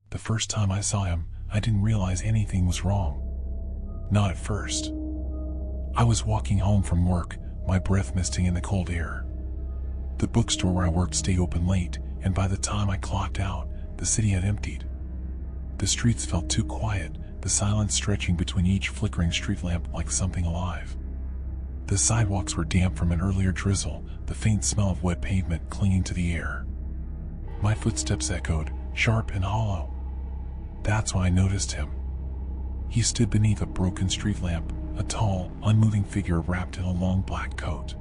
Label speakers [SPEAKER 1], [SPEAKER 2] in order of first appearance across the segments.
[SPEAKER 1] The first time I saw him, I didn't realize anything was wrong. Not at first. I was walking home from work, my breath misting in the cold air. The bookstore where I worked stayed open late, and by the time I clocked out, the city had emptied. The streets felt too quiet, the silence stretching between each flickering street lamp like something alive. The sidewalks were damp from an earlier drizzle, the faint smell of wet pavement clinging to the air. My footsteps echoed, sharp and hollow. That's when I noticed him. He stood beneath a broken street lamp, a tall, unmoving figure wrapped in a long black coat.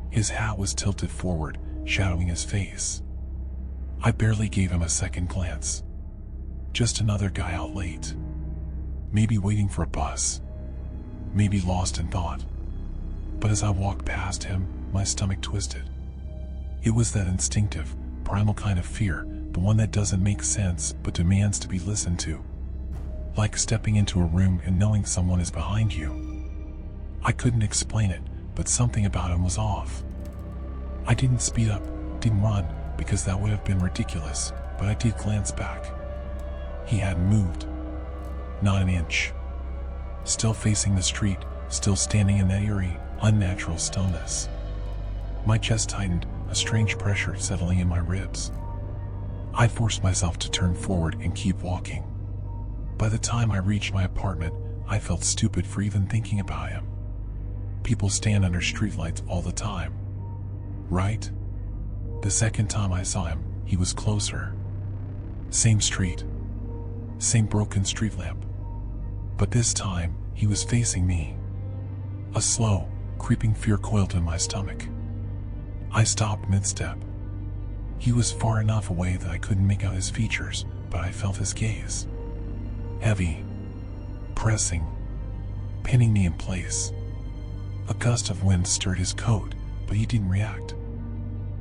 [SPEAKER 1] His hat was tilted forward, shadowing his face. I barely gave him a second glance. Just another guy out late. Maybe waiting for a bus. Maybe lost in thought. But as I walked past him, my stomach twisted. It was that instinctive, primal kind of fear, the one that doesn't make sense but demands to be listened to. Like stepping into a room and knowing someone is behind you. I couldn't explain it, but something about him was off. I didn't speed up, didn't run, because that would have been ridiculous, but I did glance back. He hadn't moved. Not an inch. Still facing the street, still standing in that eerie, unnatural stillness. My chest tightened, a strange pressure settling in my ribs. I forced myself to turn forward and keep walking. By the time I reached my apartment, I felt stupid for even thinking about him. People stand under streetlights all the time. Right? The second time I saw him, he was closer. Same street. Same broken street lamp. But this time, he was facing me. A slow, creeping fear coiled in my stomach. I stopped mid-step. He was far enough away that I couldn't make out his features, but I felt his gaze. Heavy. Pressing. Pinning me in place. A gust of wind stirred his coat, but he didn't react.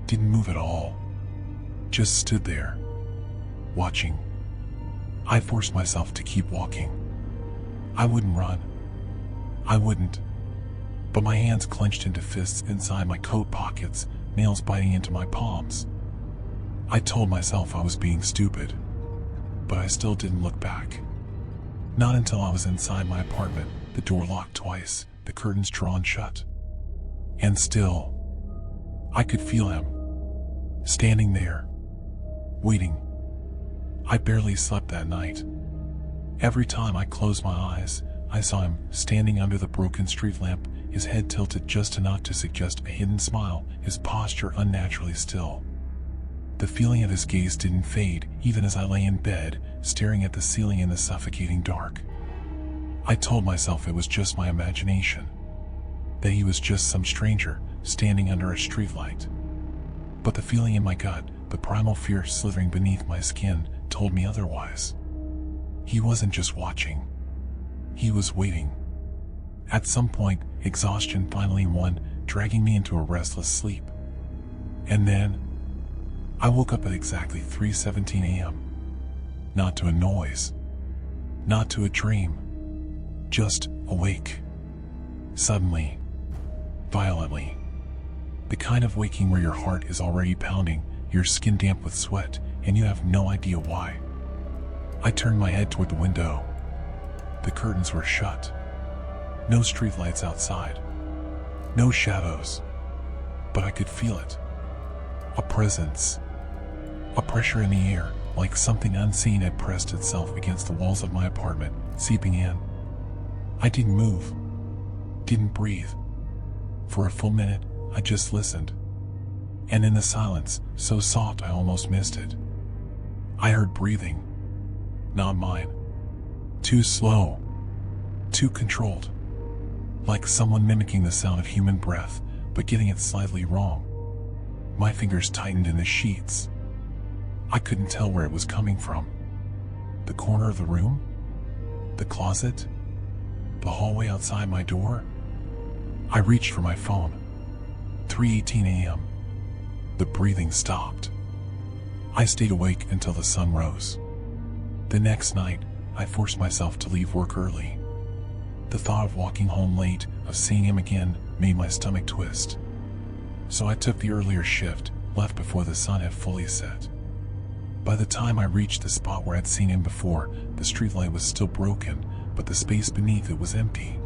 [SPEAKER 1] Didn't move at all. Just stood there. Watching. I forced myself to keep walking. I wouldn't run. I wouldn't. But my hands clenched into fists inside my coat pockets, nails biting into my palms. I told myself I was being stupid. But I still didn't look back. Not until I was inside my apartment, the door locked twice, the curtains drawn shut. And still, I could feel him. Standing there. Waiting. I barely slept that night. Every time I closed my eyes, I saw him standing under the broken street lamp, his head tilted just enough to suggest a hidden smile, his posture unnaturally still. The feeling of his gaze didn't fade, even as I lay in bed, staring at the ceiling in the suffocating dark. I told myself it was just my imagination. That he was just some stranger, standing under a streetlight. But the feeling in my gut, the primal fear slithering beneath my skin, told me otherwise. He wasn't just watching. He was waiting. At some point, exhaustion finally won, dragging me into a restless sleep. And then, I woke up at exactly 3:17 a.m. Not to a noise. Not to a dream. Just awake. Suddenly. Violently. The kind of waking where your heart is already pounding, your skin damp with sweat, and you have no idea why. I turned my head toward the window. The curtains were shut. No streetlights outside. No shadows. But I could feel it. A presence. A pressure in the air, like something unseen had pressed itself against the walls of my apartment, seeping in. I didn't move. Didn't breathe. For a full minute, I just listened. And in the silence, so soft I almost missed it, I heard breathing. Not mine. Too slow. Too controlled. Like someone mimicking the sound of human breath, but getting it slightly wrong. My fingers tightened in the sheets. I couldn't tell where it was coming from. The corner of the room? The closet? The hallway outside my door? I reached for my phone. 3:18 a.m. The breathing stopped. I stayed awake until the sun rose. The next night, I forced myself to leave work early. The thought of walking home late, of seeing him again, made my stomach twist. So I took the earlier shift, left before the sun had fully set. By the time I reached the spot where I'd seen him before, the streetlight was still broken, but the space beneath it was empty.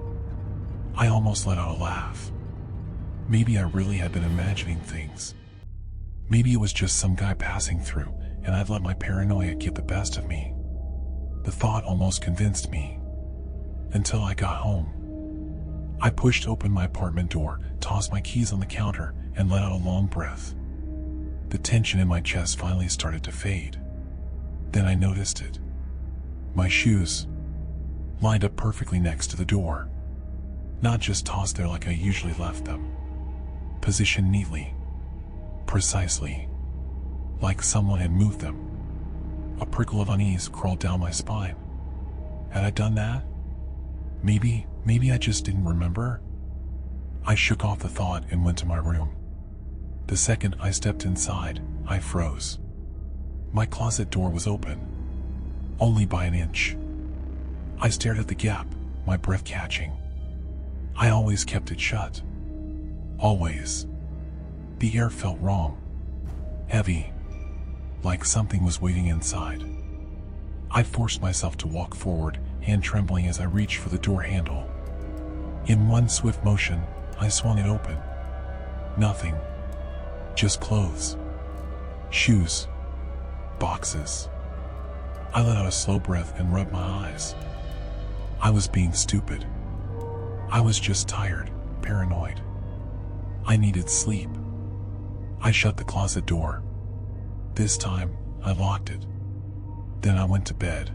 [SPEAKER 1] I almost let out a laugh. Maybe I really had been imagining things. Maybe it was just some guy passing through, and I'd let my paranoia get the best of me. The thought almost convinced me. Until I got home. I pushed open my apartment door, tossed my keys on the counter, and let out a long breath. The tension in my chest finally started to fade. Then I noticed it. My shoes, lined up perfectly next to the door. Not just tossed there like I usually left them. Positioned neatly. Precisely. Like someone had moved them. A prickle of unease crawled down my spine. Had I done that? Maybe I just didn't remember. I shook off the thought and went to my room. The second I stepped inside, I froze. My closet door was open. Only by an inch. I stared at the gap, my breath catching. I always kept it shut. Always. The air felt wrong. Heavy. Like something was waiting inside. I forced myself to walk forward, hand trembling as I reached for the door handle. In one swift motion, I swung it open. Nothing. Just clothes. Shoes. Boxes. I let out a slow breath and rubbed my eyes. I was being stupid. I was just tired, paranoid. I needed sleep. I shut the closet door. This time, I locked it. Then I went to bed.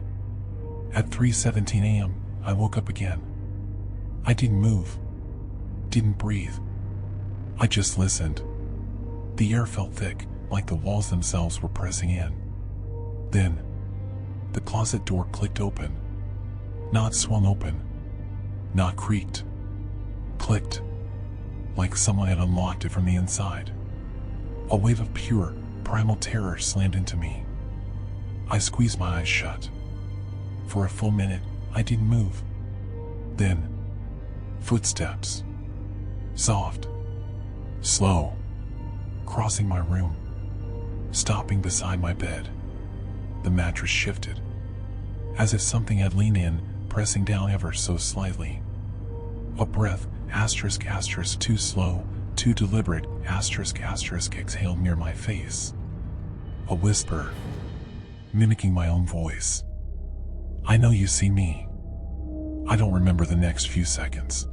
[SPEAKER 1] At 3:17 a.m., I woke up again. I didn't move. Didn't breathe. I just listened. The air felt thick, like the walls themselves were pressing in. Then, the closet door clicked open. Not swung open. Not creaked. Clicked. Like someone had unlocked it from the inside. A wave of pure, primal terror slammed into me. I squeezed my eyes shut. For a full minute, I didn't move. Then, footsteps. Soft. Slow. Crossing my room. Stopping beside my bed. The mattress shifted. As if something had leaned in, pressing down ever so slightly. A breath, asterisk, too slow, too deliberate, asterisk, exhaled near my face. A whisper. Mimicking my own voice. I know you see me. I don't remember the next few seconds.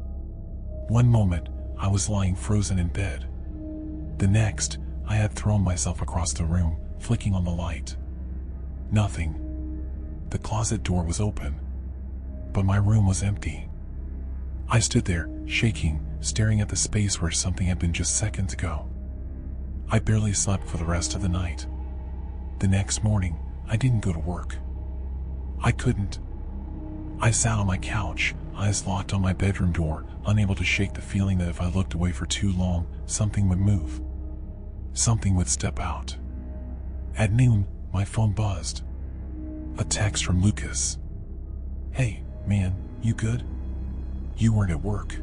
[SPEAKER 1] One moment, I was lying frozen in bed. The next, I had thrown myself across the room, flicking on the light. Nothing. The closet door was open. But my room was empty. I stood there, shaking, staring at the space where something had been just seconds ago. I barely slept for the rest of the night. The next morning, I didn't go to work. I couldn't. I sat on my couch, eyes locked on my bedroom door, unable to shake the feeling that if I looked away for too long, something would move. Something would step out. At noon, my phone buzzed. A text from Lucas. Hey, man, you good? You weren't at work.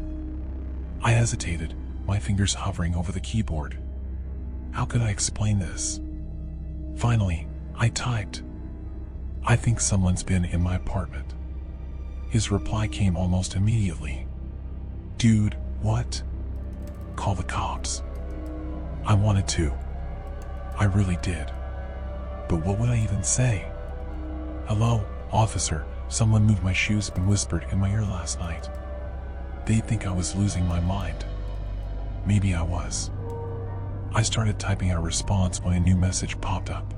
[SPEAKER 1] I hesitated, my fingers hovering over the keyboard. How could I explain this? Finally, I typed. I think someone's been in my apartment. His reply came almost immediately. Dude, what? Call the cops. I wanted to. I really did. But what would I even say? Hello, officer, someone moved my shoes and whispered in my ear last night. They'd think I was losing my mind. Maybe I was. I started typing a response when a new message popped up.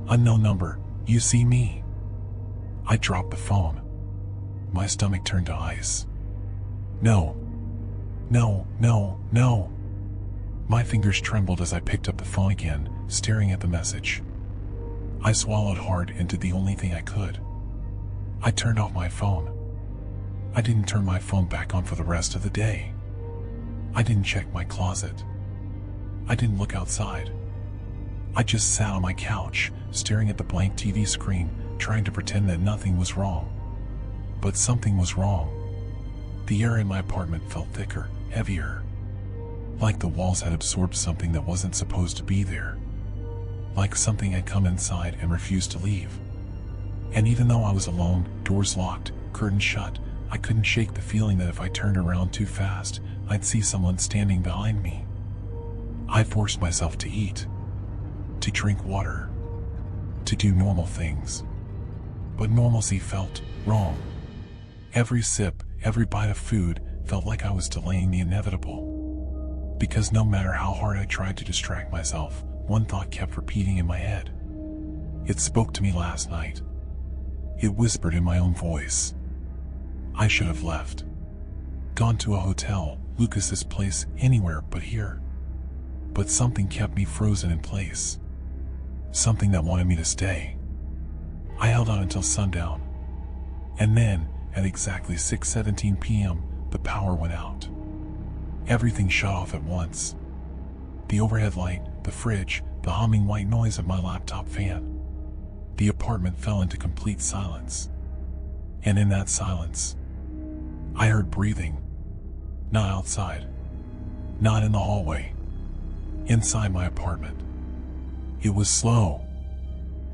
[SPEAKER 1] Unknown number, you see me? I dropped the phone. My stomach turned to ice. No. My fingers trembled as I picked up the phone again, staring at the message. I swallowed hard and did the only thing I could. I turned off my phone. I didn't turn my phone back on for the rest of the day. I didn't check my closet. I didn't look outside. I just sat on my couch, staring at the blank TV screen, trying to pretend that nothing was wrong. But something was wrong. The air in my apartment felt thicker, heavier. Like the walls had absorbed something that wasn't supposed to be there. like something had come inside and refused to leave. And even though I was alone, doors locked, curtains shut, I couldn't shake the feeling that if I turned around too fast, I'd see someone standing behind me. I forced myself to eat, to drink water, to do normal things. But normalcy felt wrong. Every sip, every bite of food felt like I was delaying the inevitable. Because no matter how hard I tried to distract myself, one thought kept repeating in my head. It spoke to me last night. It whispered in my own voice. I should have left. Gone to a hotel, Lucas's place, anywhere but here. But something kept me frozen in place. Something that wanted me to stay. I held out until sundown. And then, at exactly 6:17 p.m., the power went out. Everything shut off at once. The overhead light, the fridge, the humming white noise of my laptop fan. The apartment fell into complete silence. And in that silence, I heard breathing. Not outside. Not in the hallway. Inside my apartment. It was slow.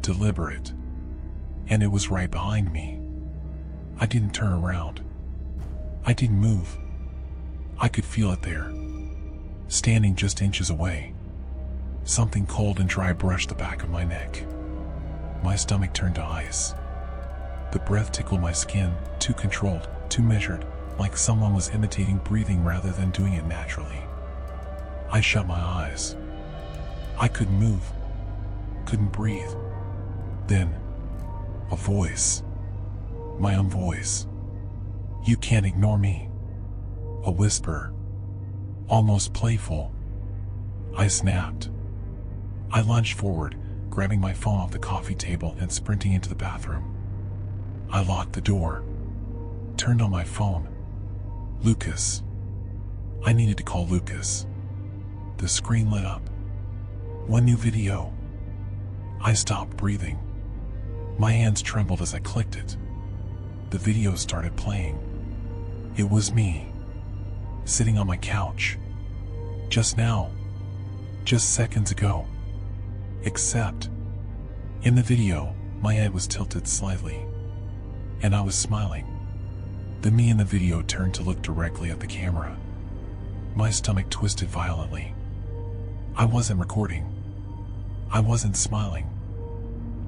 [SPEAKER 1] Deliberate. And it was right behind me. I didn't turn around. I didn't move. I could feel it there. Standing just inches away. Something cold and dry brushed the back of my neck. My stomach turned to ice. The breath tickled my skin, too controlled, too measured, like someone was imitating breathing rather than doing it naturally. I shut my eyes. I couldn't move. Couldn't breathe. Then, a voice. My own voice. You can't ignore me. A whisper. Almost playful. I snapped. I lunged forward, grabbing my phone off the coffee table and sprinting into the bathroom. I locked the door. Turned on my phone. Lucas. I needed to call Lucas. The screen lit up. One new video. I stopped breathing. My hands trembled as I clicked it. The video started playing. It was me. Sitting on my couch. Just now. Just seconds ago. Except, in the video, my head was tilted slightly. And I was smiling. The me in the video turned to look directly at the camera. My stomach twisted violently. I wasn't recording. I wasn't smiling.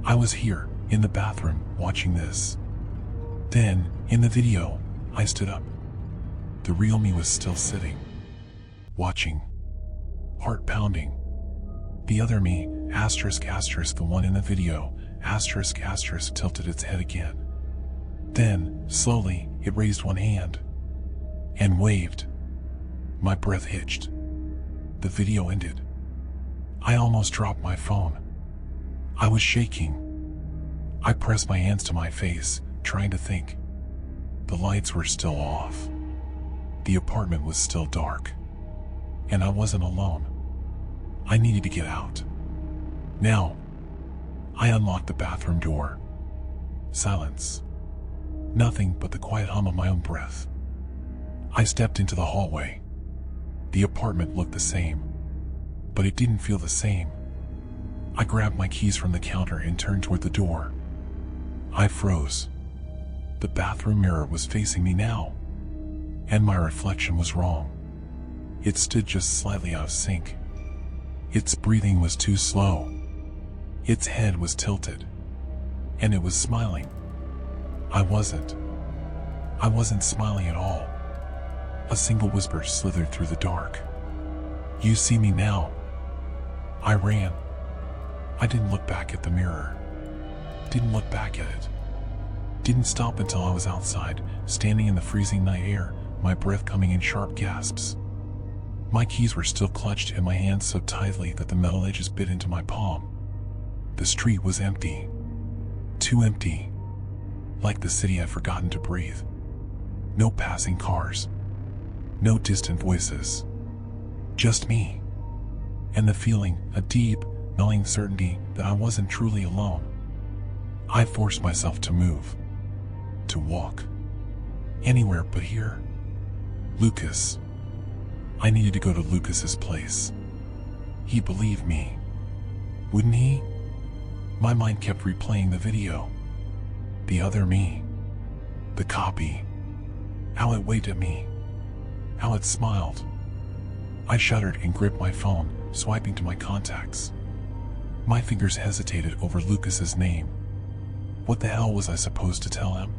[SPEAKER 1] I was here, in the bathroom, watching this. Then, in the video, I stood up. The real me was still sitting. Watching. Heart pounding. The other me, the one in the video, tilted its head again. Then, slowly, it raised one hand. And waved. My breath hitched. The video ended. I almost dropped my phone. I was shaking. I pressed my hands to my face, trying to think. The lights were still off. The apartment was still dark. And I wasn't alone. I needed to get out. Now. I unlocked the bathroom door. Silence. Nothing but the quiet hum of my own breath. I stepped into the hallway. The apartment looked the same. But it didn't feel the same. I grabbed my keys from the counter and turned toward the door. I froze. The bathroom mirror was facing me now. And my reflection was wrong. It stood just slightly out of sync. Its breathing was too slow. Its head was tilted. And it was smiling. I wasn't. I wasn't smiling at all. A single whisper slithered through the dark. You see me now. I ran. I didn't look back at the mirror. Didn't look back at it. Didn't stop until I was outside, standing in the freezing night air, my breath coming in sharp gasps. My keys were still clutched in my hands so tightly that the metal edges bit into my palm. The street was empty. Too empty. Like the city I'd forgotten to breathe. No passing cars. No distant voices. Just me. And the feeling, a deep, gnawing certainty that I wasn't truly alone. I forced myself to move. To walk. Anywhere but here. Lucas. I needed to go to Lucas's place. He believed me. Wouldn't he? My mind kept replaying the video. The other me. The copy. How it waved at me. How it smiled. I shuddered and gripped my phone, swiping to my contacts. My fingers hesitated over Lucas's name. What the hell was I supposed to tell him?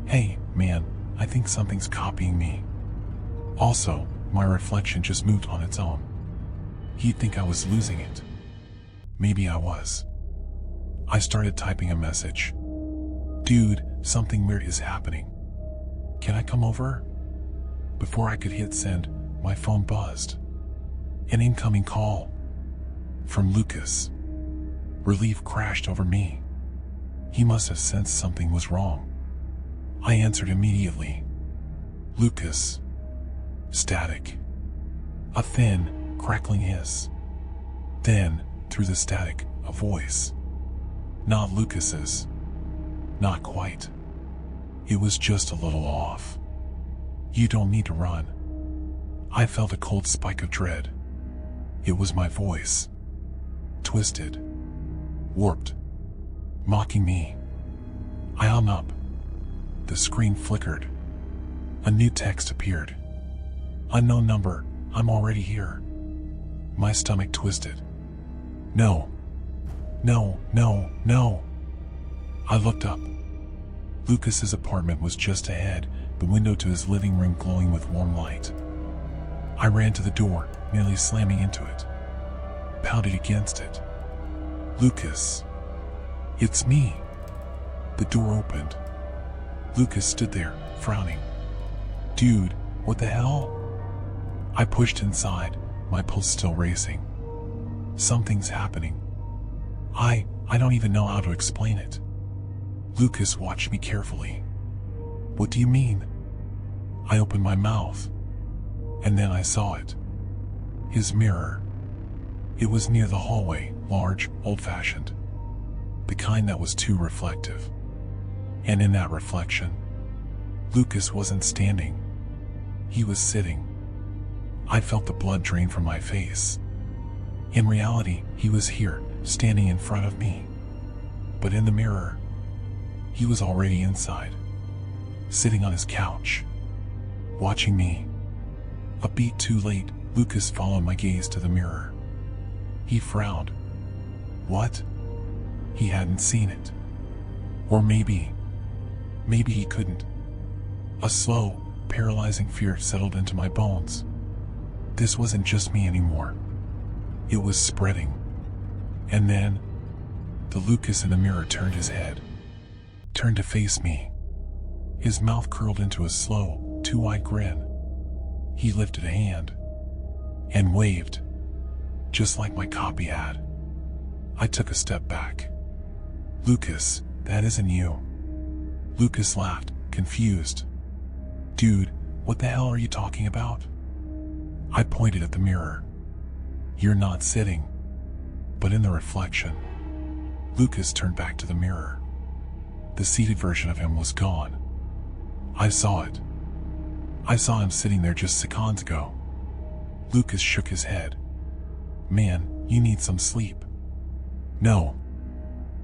[SPEAKER 1] Hey, man, I think something's copying me. Also, my reflection just moved on its own. He'd think I was losing it. Maybe I was. I started typing a message. Dude, something weird is happening. Can I come over? Before I could hit send, my phone buzzed. An incoming call. From Lucas. Relief crashed over me. He must have sensed something was wrong. I answered immediately. Lucas. Static. A thin, crackling hiss. Then, through the static, a voice. Not Lucas's. Not quite. It was just a little off. You don't need to run. I felt a cold spike of dread. It was my voice. Twisted. Warped. Mocking me. I hung up. The screen flickered. A new text appeared. Unknown number, I'm already here. My stomach twisted. No. No, no, no. I looked up. Lucas's apartment was just ahead, the window to his living room glowing with warm light. I ran to the door, nearly slamming into it. Pounded against it. Lucas. It's me. The door opened. Lucas stood there, frowning. Dude, what the hell? I pushed inside, my pulse still racing. Something's happening. I don't even know how to explain it. Lucas watched me carefully. What do you mean? I opened my mouth. And then I saw it. His mirror. It was near the hallway, large, old-fashioned. The kind that was too reflective. And in that reflection, Lucas wasn't standing. He was sitting. I felt the blood drain from my face. In reality, he was here, standing in front of me. But in the mirror, he was already inside, sitting on his couch, watching me. A beat too late, Lucas followed my gaze to the mirror. He frowned. What? He hadn't seen it. Or maybe he couldn't. A slow, paralyzing fear settled into my bones. This wasn't just me anymore. It was spreading. And then, the Lucas in the mirror turned his head. Turned to face me. His mouth curled into a slow, two-eyed grin. He lifted a hand. And waved. Just like my copy had. I took a step back. Lucas, that isn't you. Lucas laughed, confused. Dude, what the hell are you talking about? I pointed at the mirror. You're not sitting. But in the reflection, Lucas turned back to the mirror. The seated version of him was gone. I saw it. I saw him sitting there just seconds ago. Lucas shook his head. Man, you need some sleep. No.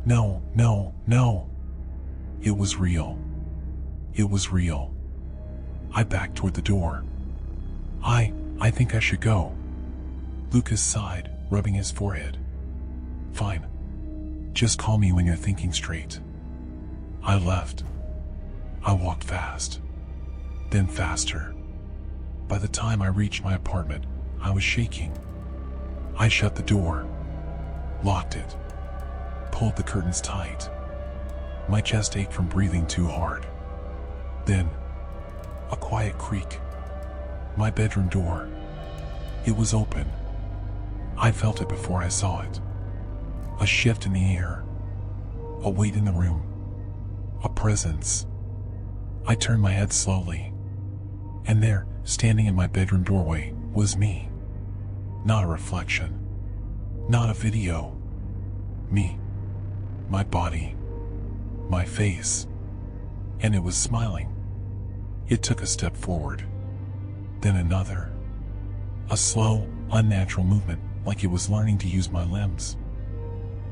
[SPEAKER 1] No, no, no. It was real. It was real. I backed toward the door. I think I should go. Lucas sighed, rubbing his forehead. Fine. Just call me when you're thinking straight. I left. I walked fast. Then faster. By the time I reached my apartment, I was shaking. I shut the door. Locked it. Pulled the curtains tight. My chest ached from breathing too hard. Then, a quiet creak. My bedroom door. It was open. I felt it before I saw it. A shift in the air. A weight in the room. A presence. I turned my head slowly. And there, standing in my bedroom doorway, was me. Not a reflection. Not a video. Me. My body. My face. And it was smiling. It took a step forward. Then another. A slow, unnatural movement, like it was learning to use my limbs.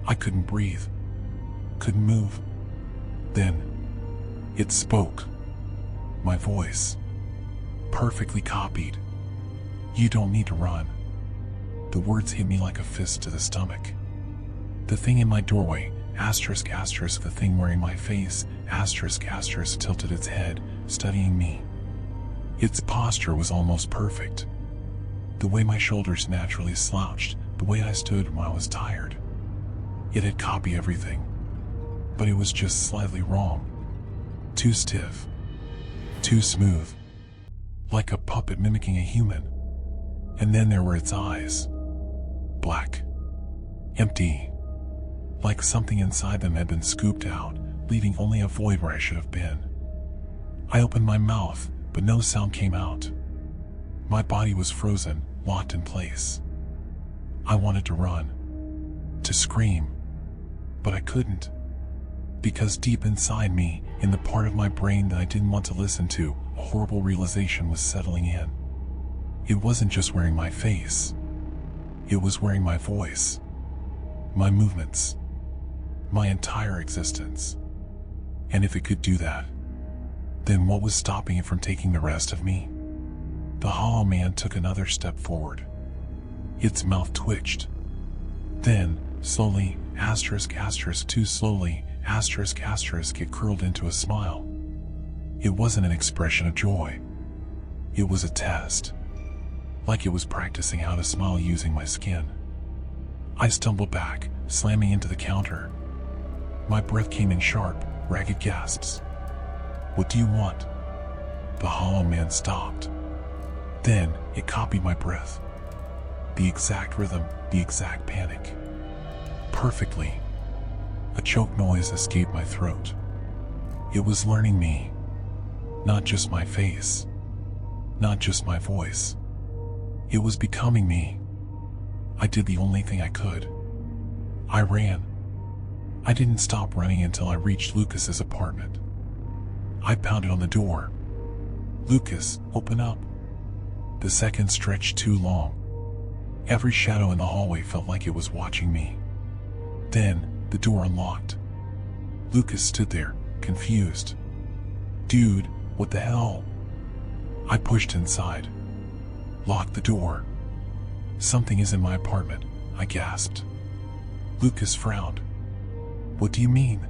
[SPEAKER 1] I couldn't breathe, couldn't move. Then, it spoke. My voice. Perfectly copied. You don't need to run. The words hit me like a fist to the stomach. The thing in my doorway, asterisk asterisk, the thing wearing my face, asterisk asterisk, tilted its head, studying me. Its posture was almost perfect. The way my shoulders naturally slouched, the way I stood when I was tired. It had copied everything. But it was just slightly wrong. Too stiff. Too smooth. Like a puppet mimicking a human. And then there were its eyes. Black. Empty. Like something inside them had been scooped out, leaving only a void where I should have been. I opened my mouth, but no sound came out. My body was frozen, locked in place. I wanted to run. To scream. But I couldn't. Because deep inside me, in the part of my brain that I didn't want to listen to, a horrible realization was settling in. It wasn't just wearing my face. It was wearing my voice. My movements. My entire existence. And if it could do that, then what was stopping it from taking the rest of me? The hollow man took another step forward. Its mouth twitched. Then, slowly, asterisk asterisk, too slowly, asterisk asterisk, it curled into a smile. It wasn't an expression of joy. It was a test. Like it was practicing how to smile using my skin. I stumbled back, slamming into the counter. My breath came in sharp, ragged gasps. What do you want? The hollow man stopped. Then, it copied my breath. The exact rhythm, the exact panic. Perfectly. A choke noise escaped my throat. It was learning me. Not just my face. Not just my voice. It was becoming me. I did the only thing I could. I ran. I didn't stop running until I reached Lucas's apartment. I pounded on the door. Lucas, open up. The seconds stretched too long. Every shadow in the hallway felt like it was watching me. Then, the door unlocked. Lucas stood there, confused. Dude, what the hell? I pushed inside. Locked the door. Something is in my apartment, I gasped. Lucas frowned. What do you mean?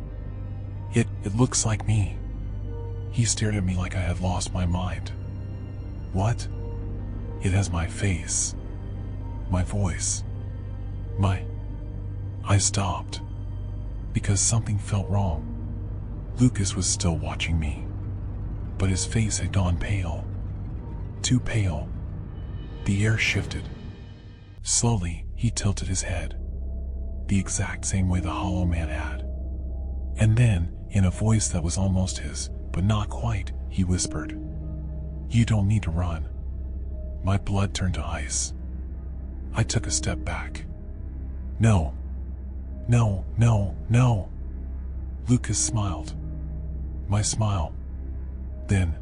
[SPEAKER 1] It looks like me. He stared at me like I had lost my mind. What? It has my face. My voice. I stopped. Because something felt wrong. Lucas was still watching me. But his face had gone pale. Too pale. The air shifted. Slowly, he tilted his head. The exact same way the hollow man had. And then, in a voice that was almost his, but not quite, he whispered, "You don't need to run." My blood turned to ice. I took a step back. No. No, no, no. Lucas smiled. My smile. Then,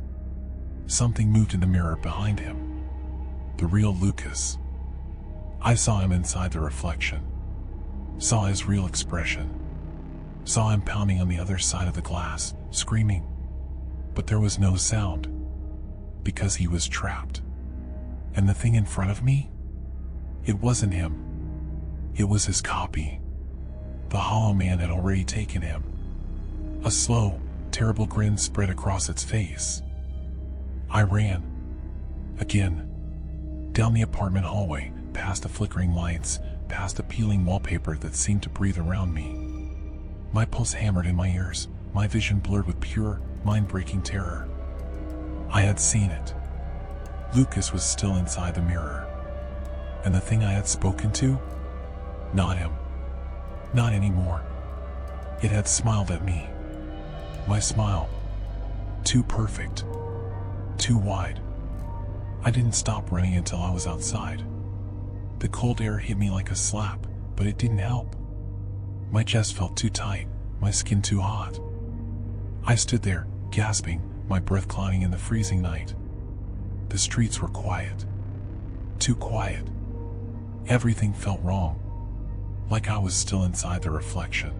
[SPEAKER 1] something moved in the mirror behind him. The real Lucas. I saw him inside the reflection. Saw his real expression. Saw him pounding on the other side of the glass, screaming. But there was no sound. Because he was trapped. And the thing in front of me? It wasn't him. It was his copy. The hollow man had already taken him. A slow, terrible grin spread across its face. I ran. Again. Down the apartment hallway, past the flickering lights, past the peeling wallpaper that seemed to breathe around me. My pulse hammered in my ears, my vision blurred with pure, mind-breaking terror. I had seen it. Lucas was still inside the mirror. And the thing I had spoken to? Not him. Not anymore. It had smiled at me. My smile. Too perfect. Too wide. I didn't stop running until I was outside. The cold air hit me like a slap, but it didn't help. My chest felt too tight, my skin too hot. I stood there, gasping, my breath clouding in the freezing night. The streets were quiet. Too quiet. Everything felt wrong. like I was still inside the reflection,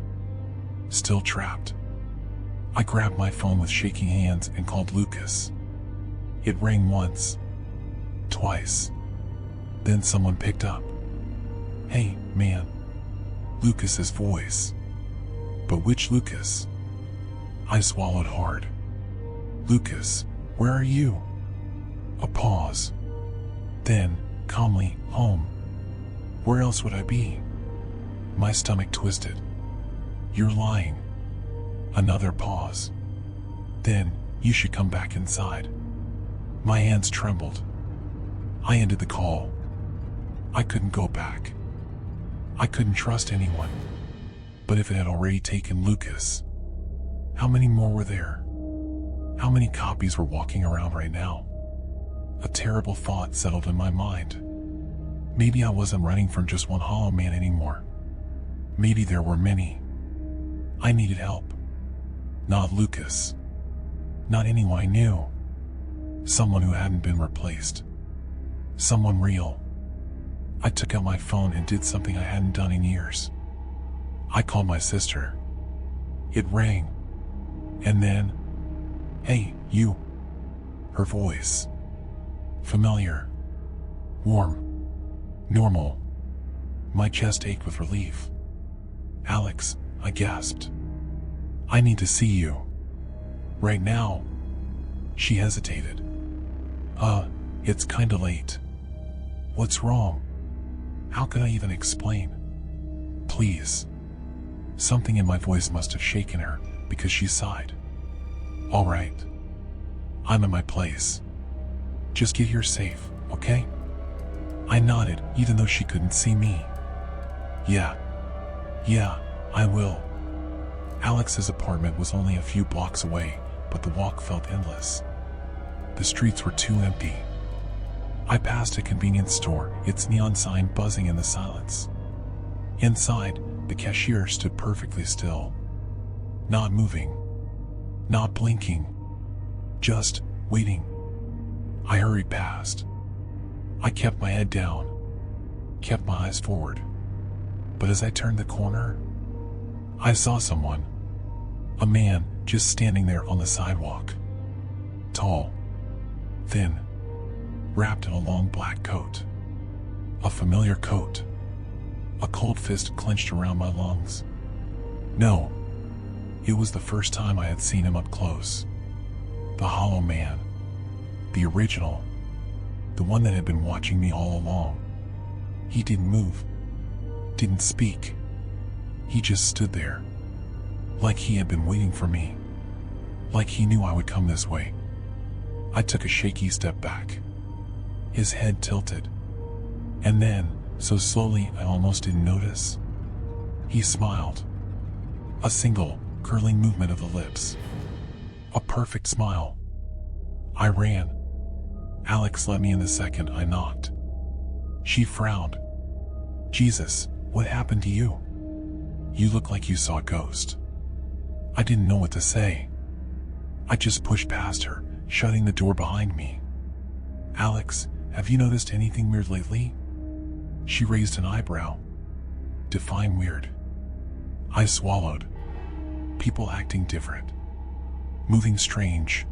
[SPEAKER 1] still trapped. I grabbed my phone with shaking hands and called Lucas. It rang once, twice. Then someone picked up. "Hey, man." Lucas's voice. But which Lucas? I swallowed hard. "Lucas, where are you?" A pause. Then, calmly, "Home." "Where else would I be?" My stomach twisted. "You're lying." Another pause. "Then, you should come back inside." My hands trembled. I ended the call. I couldn't go back. I couldn't trust anyone. But if it had already taken Lucas, how many more were there? How many copies were walking around right now? A terrible thought settled in my mind. Maybe I wasn't running from just one hollow man anymore. Maybe there were many. I needed help. Not Lucas. Not anyone I knew. Someone who hadn't been replaced. Someone real. I took out my phone and did something I hadn't done in years. I called my sister. It rang. And then, "Hey, you." Her voice. Familiar. Warm. Normal. My chest ached with relief. "Alex," I gasped. "I need to see you. Right now." She hesitated. It's kinda late." "What's wrong?" How could I even explain? "Please." Something in my voice must have shaken her, because she sighed. "All right. I'm in my place. Just get here safe, okay?" I nodded, even though she couldn't see me. Yeah, I will." Alex's apartment was only a few blocks away, but the walk felt endless. The streets were too empty. I passed a convenience store, its neon sign buzzing in the silence. Inside, the cashier stood perfectly still. Not moving. Not blinking. Just waiting. I hurried past. I kept my head down. Kept my eyes forward. But as I turned the corner, I saw someone. A man just standing there on the sidewalk. Tall. Thin. Wrapped in a long black coat. A familiar coat. A cold fist clenched around my lungs. No. It was the first time I had seen him up close. The hollow man. The original. The one that had been watching me all along. He didn't move. Didn't speak. He just stood there. Like he had been waiting for me. Like he knew I would come this way. I took a shaky step back. His head tilted. And then, so slowly I almost didn't notice, he smiled. A single, curling movement of the lips. A perfect smile. I ran. Alex let me in the second I knocked. She frowned. "Jesus, what happened to you? You look like you saw a ghost." I didn't know what to say. I just pushed past her, shutting the door behind me. "Alex, have you noticed anything weird lately?" She raised an eyebrow. "Define weird." I swallowed. People acting different. Moving strange.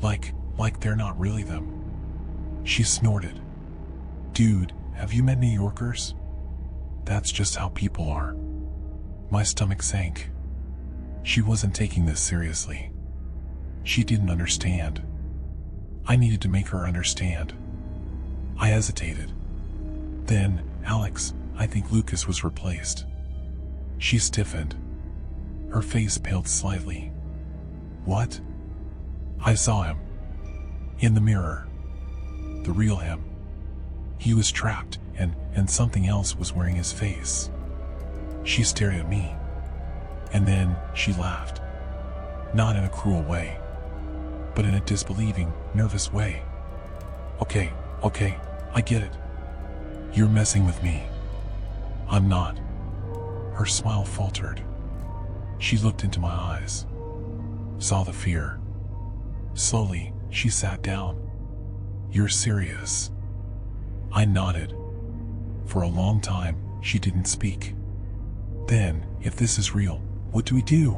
[SPEAKER 1] Like they're not really them. She snorted. "Dude, have you met New Yorkers? That's just how people are." My stomach sank. She wasn't taking this seriously. She didn't understand. I needed to make her understand. I hesitated. "Then, Alex, I think Lucas was replaced." She stiffened. Her face paled slightly. "What?" I saw him. In the mirror. The real him. He was trapped, and something else was wearing his face. She stared at me. And then she laughed. Not in a cruel way, but in a disbelieving, nervous way. Okay, I get it. You're messing with me." "I'm not." Her smile faltered. She looked into my eyes. Saw the fear. Slowly, she sat down. "You're serious?" I nodded. For a long time, she didn't speak. Then, if this is real, what do we do?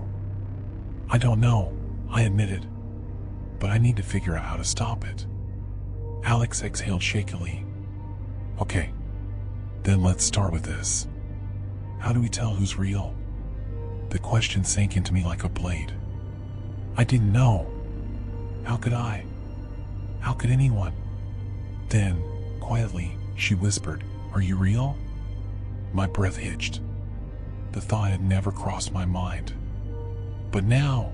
[SPEAKER 1] I don't know, I admitted. But I need to figure out how to stop it. Alex exhaled shakily. Okay. Then let's start with this. How do we tell who's real? The question sank into me like a blade. I didn't know. How could I? How could anyone? Then, quietly, she whispered, "Are you real?" My breath hitched. The thought had never crossed my mind. But now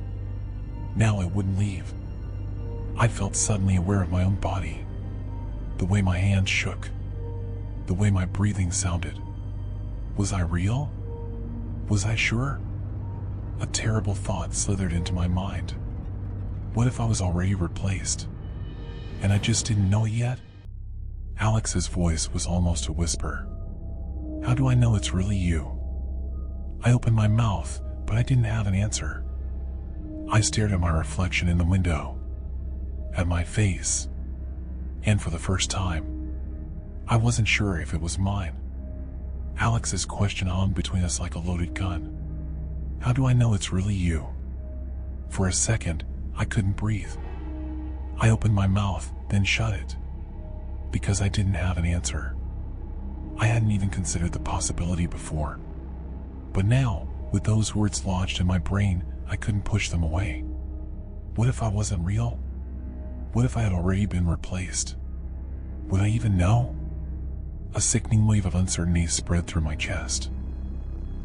[SPEAKER 1] it wouldn't leave. I felt suddenly aware of my own body. The way my hands shook. The way my breathing sounded. Was I real? Was I sure? A terrible thought slithered into my mind. What if I was already replaced? And I just didn't know it yet? Alex's voice was almost a whisper. How do I know it's really you? I opened my mouth, but I didn't have an answer. I stared at my reflection in the window. At my face. And for the first time, I wasn't sure if it was mine. Alex's question hung between us like a loaded gun. How do I know it's really you? For a second, I couldn't breathe. I opened my mouth, then shut it. Because I didn't have an answer. I hadn't even considered the possibility before. But now, with those words lodged in my brain, I couldn't push them away. What if I wasn't real? What if I had already been replaced? Would I even know? A sickening wave of uncertainty spread through my chest.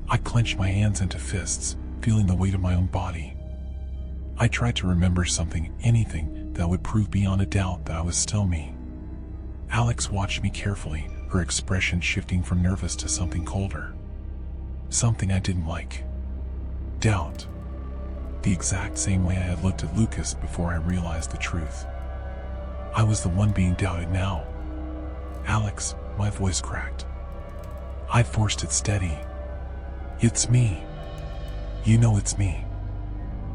[SPEAKER 1] I clenched my hands into fists, feeling the weight of my own body. I tried to remember something, anything, that would prove beyond a doubt that I was still me. Alex watched me carefully, her expression shifting from nervous to something colder. Something I didn't like. Doubt. The exact same way I had looked at Lucas before I realized the truth. I was the one being doubted now. Alex, my voice cracked. I forced it steady. It's me. You know it's me.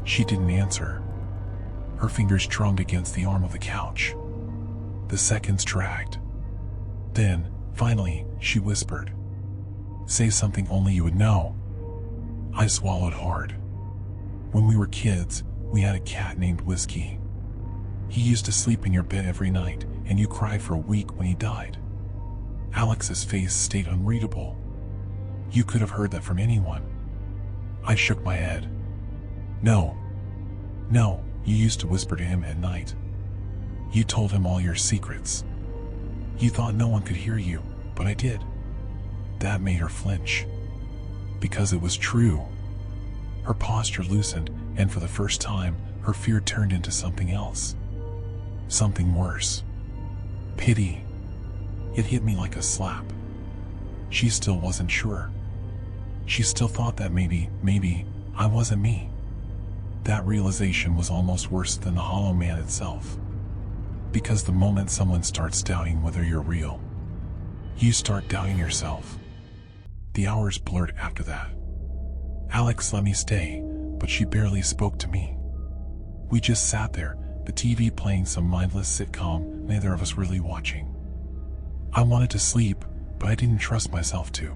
[SPEAKER 1] She didn't answer. Her fingers drummed against the arm of the couch. The seconds dragged. Then, finally, she whispered. Say something only you would know. I swallowed hard. When we were kids, we had a cat named Whiskey. He used to sleep in your bed every night, and you cried for a week when he died. Alex's face stayed unreadable. You could have heard that from anyone. I shook my head. No, you used to whisper to him at night. You told him all your secrets. You thought no one could hear you, but I did. That made her flinch. Because it was true. Her posture loosened, and for the first time, her fear turned into something else. Something worse. Pity. It hit me like a slap. She still wasn't sure. She still thought that maybe, I wasn't me. That realization was almost worse than the Hollow Man itself. Because the moment someone starts doubting whether you're real, you start doubting yourself. The hours blurred after that. Alex let me stay, but she barely spoke to me. We just sat there, the TV playing some mindless sitcom neither of us really watching. I wanted to sleep, but I didn't trust myself to.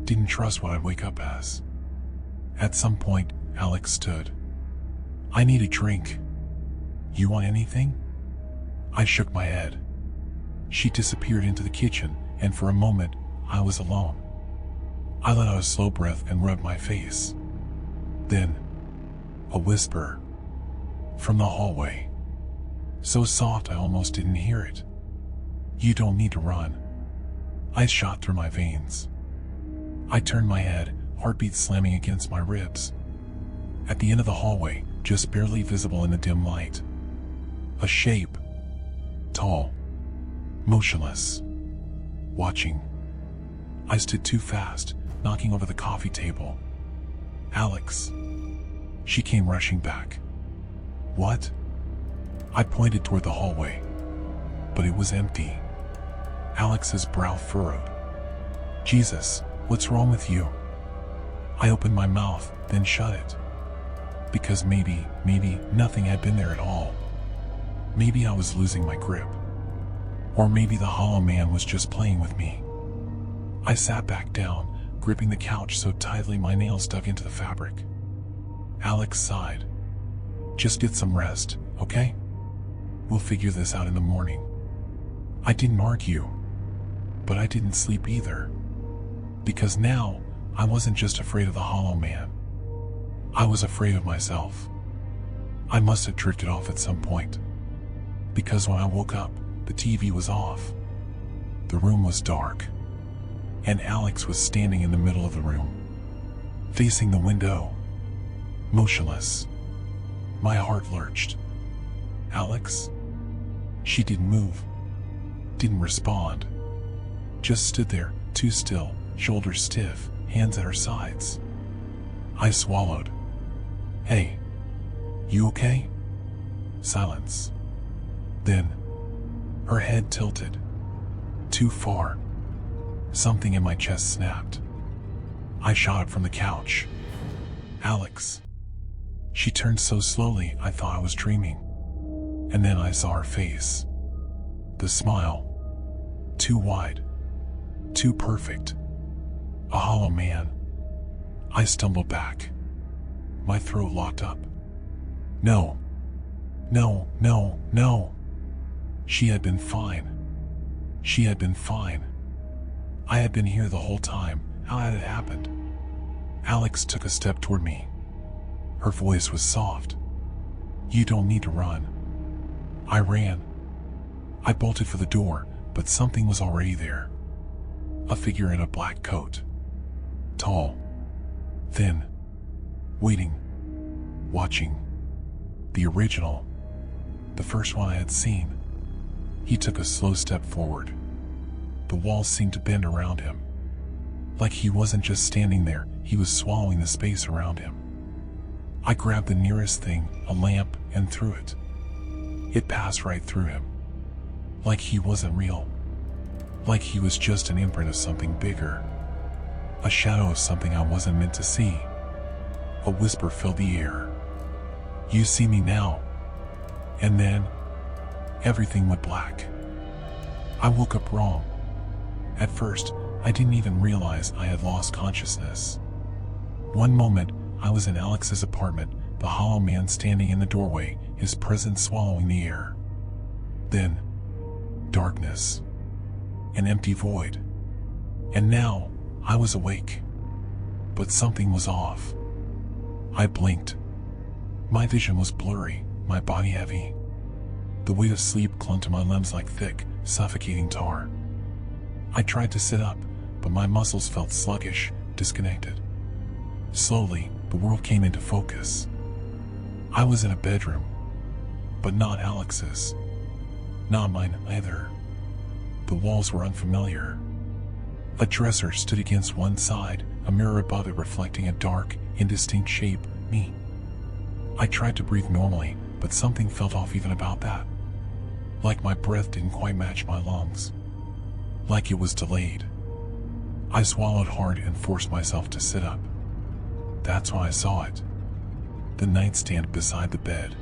[SPEAKER 1] Didn't trust what I'd wake up as. At some point, Alex stood. I need a drink. You want anything? I shook my head. She disappeared into the kitchen, and for a moment, I was alone. I let out a slow breath and rubbed my face. Then, a whisper. From the hallway. So soft I almost didn't hear it. You don't need to run. Ice shot through my veins. I turned my head, heartbeat slamming against my ribs. At the end of the hallway, just barely visible in the dim light. A shape. Tall. Motionless. Watching. I stood too fast, knocking over the coffee table. Alex. She came rushing back. What? I pointed toward the hallway. But it was empty. Alex's brow furrowed. Jesus, what's wrong with you? I opened my mouth, then shut it. Because maybe nothing had been there at all. Maybe I was losing my grip. Or maybe the Hollow Man was just playing with me. I sat back down, gripping the couch so tightly my nails dug into the fabric. Alex sighed. Just get some rest, okay? We'll figure this out in the morning. I didn't argue, but I didn't sleep either. Because now, I wasn't just afraid of the Hollow Man. I was afraid of myself. I must have drifted off at some point. Because when I woke up, the TV was off. The room was dark. And Alex was standing in the middle of the room, facing the window, motionless. My heart lurched. Alex? She didn't move, didn't respond. Just stood there, too still, shoulders stiff, hands at her sides. I swallowed. Hey, you okay? Silence. Then, her head tilted. Too far. Something in my chest snapped. I shot up from the couch. Alex. She turned so slowly I thought I was dreaming. And then I saw her face. The smile. Too wide. Too perfect. A hollow man. I stumbled back. My throat locked up. No. No, no, no. She had been fine. She had been fine. I had been here the whole time. How had it happened? Alex took a step toward me. Her voice was soft. You don't need to run. I ran. I bolted for the door, but something was already there. A figure in a black coat. Tall. Thin. Waiting. Watching. The original. The first one I had seen. He took a slow step forward. The walls seemed to bend around him. Like he wasn't just standing there, he was swallowing the space around him. I grabbed the nearest thing, a lamp, and threw it. It passed right through him. Like he wasn't real. Like he was just an imprint of something bigger. A shadow of something I wasn't meant to see. A whisper filled the air. You see me now. And then, everything went black. I woke up wrong. At first, I didn't even realize I had lost consciousness. One moment, I was in Alex's apartment, the hollow man standing in the doorway, his presence swallowing the air. Then, darkness. An empty void. And now, I was awake. But something was off. I blinked. My vision was blurry, my body heavy. The weight of sleep clung to my limbs like thick, suffocating tar. I tried to sit up, but my muscles felt sluggish, disconnected. Slowly, the world came into focus. I was in a bedroom, but not Alex's. Not mine either. The walls were unfamiliar. A dresser stood against one side, a mirror above it reflecting a dark, indistinct shape, me. I tried to breathe normally, but something felt off even about that. Like my breath didn't quite match my lungs. Like it was delayed. I swallowed hard and forced myself to sit up. That's when I saw it. The nightstand beside the bed.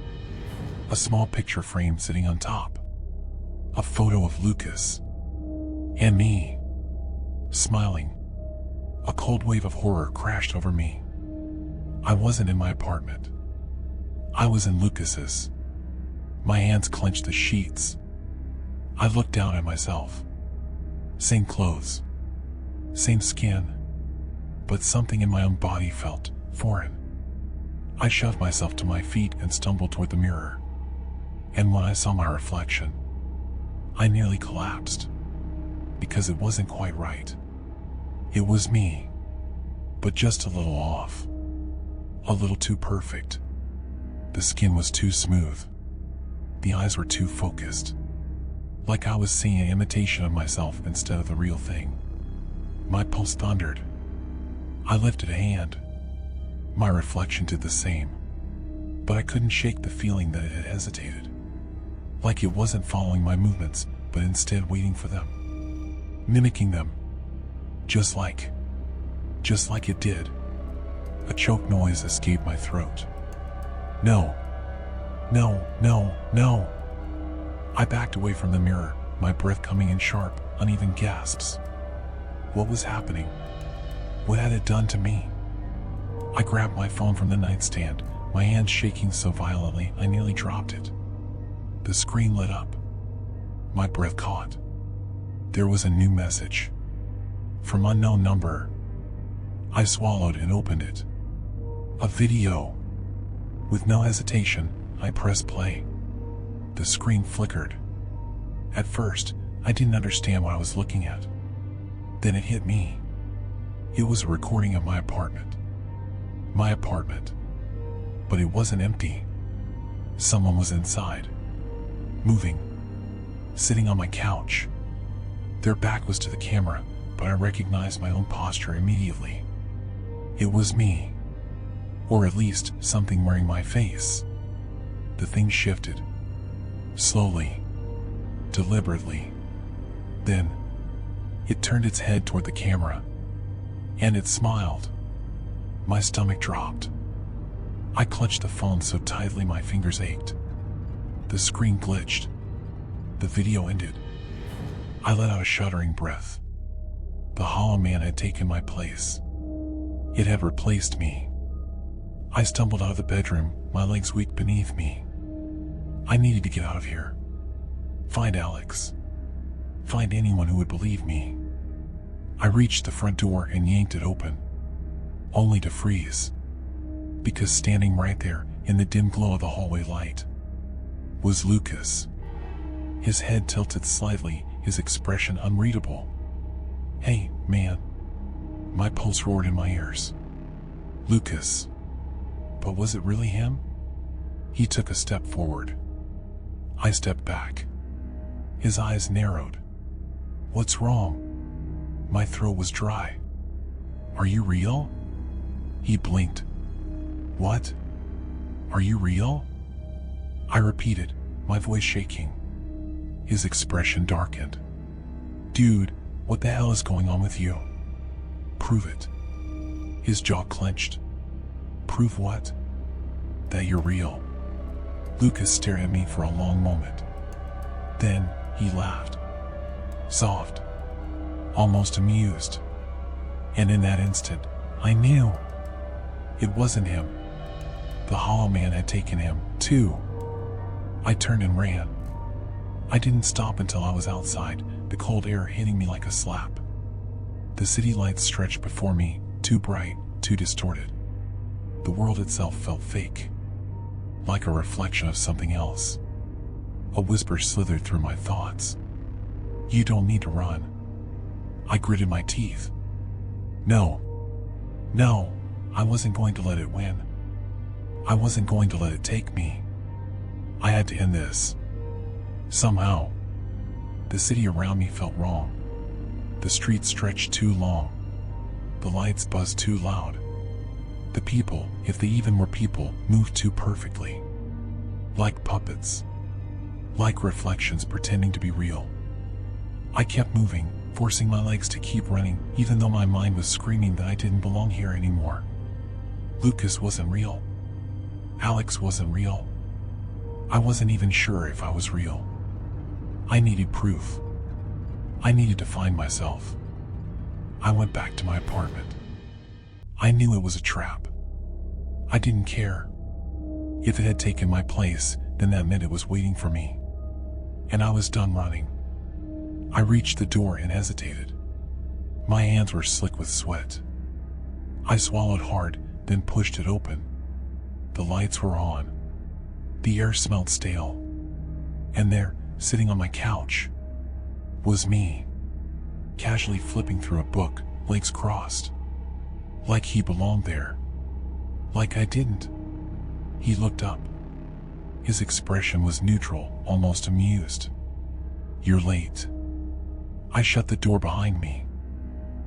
[SPEAKER 1] A small picture frame sitting on top. A photo of Lucas. And me. Smiling. A cold wave of horror crashed over me. I wasn't in my apartment. I was in Lucas's. My hands clenched the sheets. I looked down at myself. Same clothes. Same skin. But something in my own body felt foreign. I shoved myself to my feet and stumbled toward the mirror. And when I saw my reflection, I nearly collapsed. Because it wasn't quite right. It was me. But just a little off. A little too perfect. The skin was too smooth. The eyes were too focused. Like I was seeing an imitation of myself instead of the real thing. My pulse thundered. I lifted a hand. My reflection did the same. But I couldn't shake the feeling that it had hesitated. Like it wasn't following my movements, but instead waiting for them. Mimicking them. Just like it did. A choked noise escaped my throat. No. No, no, no. I backed away from the mirror, my breath coming in sharp, uneven gasps. What was happening? What had it done to me? I grabbed my phone from the nightstand, my hand shaking so violently I nearly dropped it. The screen lit up. My breath caught. There was a new message. From unknown number. I swallowed and opened it. A video. With no hesitation, I pressed play. The screen flickered. At first, I didn't understand what I was looking at. Then it hit me. It was a recording of my apartment. My apartment. But it wasn't empty. Someone was inside. Moving. Sitting on my couch. Their back was to the camera, but I recognized my own posture immediately. It was me. Or at least something wearing my face. The thing shifted. Slowly. Deliberately. Then, it turned its head toward the camera. And it smiled. My stomach dropped. I clutched the phone so tightly my fingers ached. The screen glitched. The video ended. I let out a shuddering breath. The hollow man had taken my place. It had replaced me. I stumbled out of the bedroom, my legs weak beneath me. I needed to get out of here. Find Alex. Find anyone who would believe me. I reached the front door and yanked it open. Only to freeze. Because standing right there, in the dim glow of the hallway light, was Lucas. His head tilted slightly, his expression unreadable. "Hey, man." My pulse roared in my ears. Lucas. But was it really him? He took a step forward. I stepped back. His eyes narrowed. "What's wrong?" My throat was dry. "Are you real?" He blinked. "What? Are you real?" I repeated, my voice shaking. His expression darkened. "Dude, what the hell is going on with you? Prove it." His jaw clenched. "Prove what?" "That you're real." Lucas stared at me for a long moment. Then he laughed. Soft. Almost amused. And in that instant, I knew. It wasn't him. The hollow man had taken him, too. I turned and ran. I didn't stop until I was outside, the cold air hitting me like a slap. The city lights stretched before me, too bright, too distorted. The world itself felt fake. Like a reflection of something else. A whisper slithered through my thoughts. "You don't need to run." I gritted my teeth. No, I wasn't going to let it win. I wasn't going to let it take me. I had to end this. Somehow. The city around me felt wrong. The streets stretched too long. The lights buzzed too loud. The people, if they even were people, moved too perfectly. Like puppets. Like reflections pretending to be real. I kept moving, forcing my legs to keep running, even though my mind was screaming that I didn't belong here anymore. Lucas wasn't real. Alex wasn't real. I wasn't even sure if I was real. I needed proof. I needed to find myself. I went back to my apartment. I knew it was a trap. I didn't care. If it had taken my place, then that meant it was waiting for me. And I was done running. I reached the door and hesitated. My hands were slick with sweat. I swallowed hard, then pushed it open. The lights were on. The air smelled stale. And there, sitting on my couch, was me, casually flipping through a book, legs crossed. Like he belonged there. Like I didn't. He looked up. His expression was neutral, almost amused. "You're late." I shut the door behind me.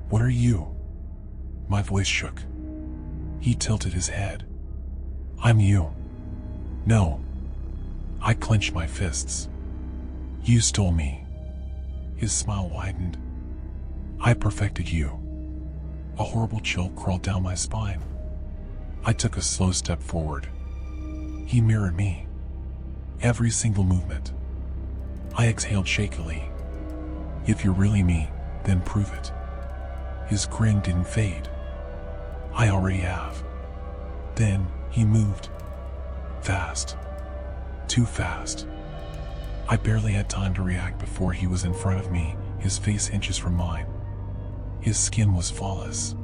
[SPEAKER 1] "What are you?" My voice shook. He tilted his head. "I'm you." "No." I clenched my fists. "You stole me." His smile widened. "I perfected you." A horrible chill crawled down my spine. I took a slow step forward. He mirrored me. Every single movement. I exhaled shakily. "If you're really me, then prove it." His grin didn't fade. I already have. Then he moved. Fast. Too fast. I barely had time to react before he was in front of me, his face inches from mine. His skin was flawless.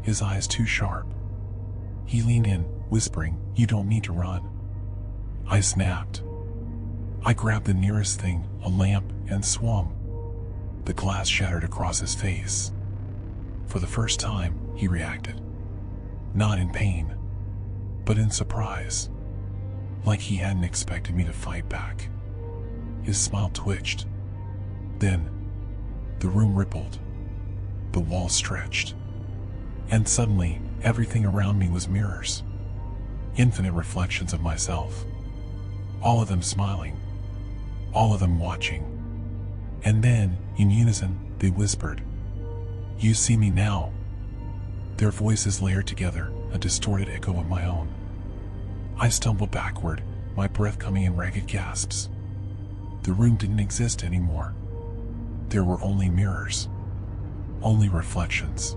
[SPEAKER 1] His eyes too sharp. He leaned in, whispering, "You don't need to run." I snapped. I grabbed the nearest thing, a lamp, and swung. The glass shattered across his face. For the first time, he reacted. Not in pain, but in surprise. Like he hadn't expected me to fight back. His smile twitched. Then, the room rippled. The walls stretched. And suddenly, everything around me was mirrors. Infinite reflections of myself. All of them smiling. All of them watching. And then, in unison, they whispered, "You see me now." Their voices layered together, a distorted echo of my own. I stumbled backward, my breath coming in ragged gasps. The room didn't exist anymore. There were only mirrors. Only reflections.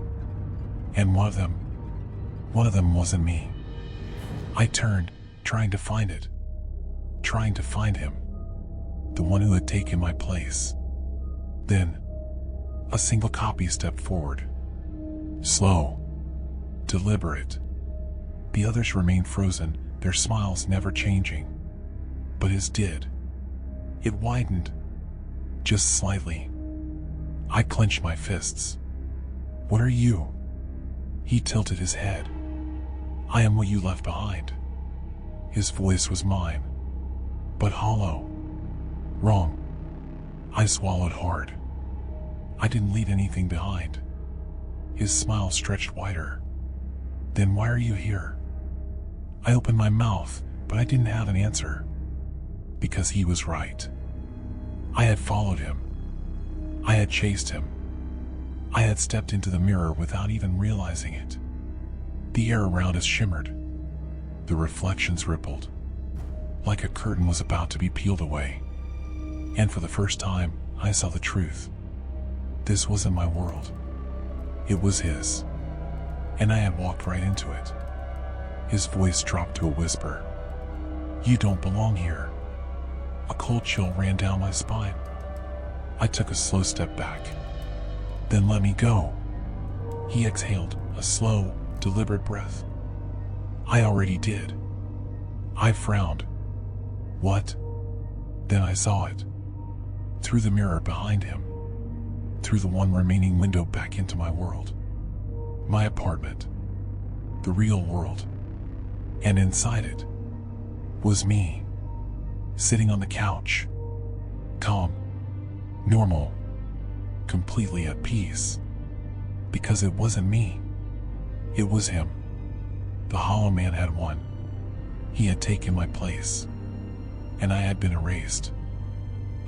[SPEAKER 1] And one of them wasn't me. I turned, trying to find it. Trying to find him. The one who had taken my place. Then, a single copy stepped forward. Slow. Deliberate. The others remained frozen, their smiles never changing. But his did. It widened. Just slightly. I clenched my fists. "What are you?" He tilted his head. "I am what you left behind." His voice was mine, but hollow. Wrong. I swallowed hard. I didn't leave anything behind. His smile stretched wider. "Then why are you here?" I opened my mouth, but I didn't have an answer. Because he was right. I had followed him. I had chased him. I had stepped into the mirror without even realizing it. The air around us shimmered. The reflections rippled. Like a curtain was about to be peeled away. And for the first time, I saw the truth. This wasn't my world. It was his. And I had walked right into it. His voice dropped to a whisper. "You don't belong here." A cold chill ran down my spine. I took a slow step back. "Then let me go." He exhaled, a slow, deliberate breath. I already did. I frowned. What? Then I saw it. Through the mirror behind him. Through the one remaining window back into my world. My apartment. The real world. And inside it was me. Sitting on the couch. Calm. Normal. Completely at peace. Because it wasn't me. It was him. The Hollow Man had won. He had taken my place. And I had been erased.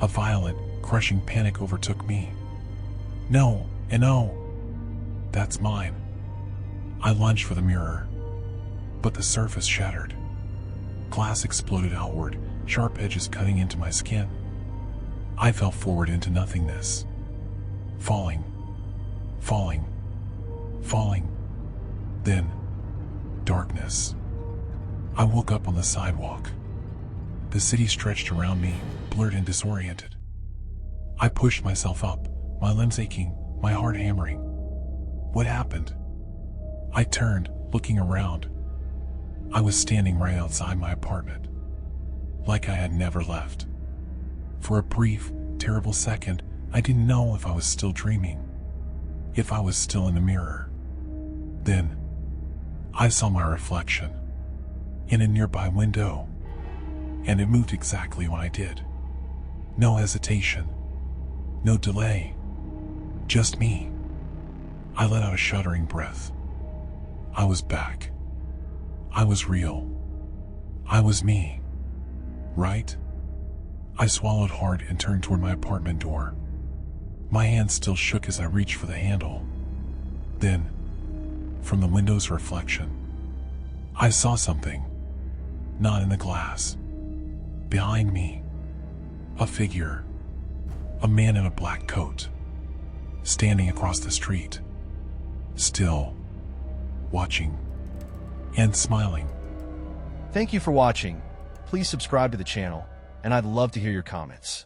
[SPEAKER 1] A violent, crushing panic overtook me. No, and no. That's mine. I lunged for the mirror. But the surface shattered. Glass exploded outward, sharp edges cutting into my skin. I fell forward into nothingness. Falling. Falling. Falling. Then, darkness. I woke up on the sidewalk. The city stretched around me, blurred and disoriented. I pushed myself up, my limbs aching, my heart hammering. What happened? I turned, looking around. I was standing right outside my apartment. Like I had never left. For a brief, terrible second, I didn't know if I was still dreaming. If I was still in the mirror. Then, I saw my reflection. In a nearby window. And it moved exactly when I did. No hesitation. No delay. Just me. I let out a shuddering breath. I was back. I was real. I was me. Right? I swallowed hard and turned toward my apartment door. My hand still shook as I reached for the handle. Then, from the window's reflection, I saw something. Not in the glass. Behind me. A figure. A man in a black coat. Standing across the street. still, watching, and smiling.
[SPEAKER 2] Thank you for watching. Please subscribe to the channel, and I'd love to hear your comments.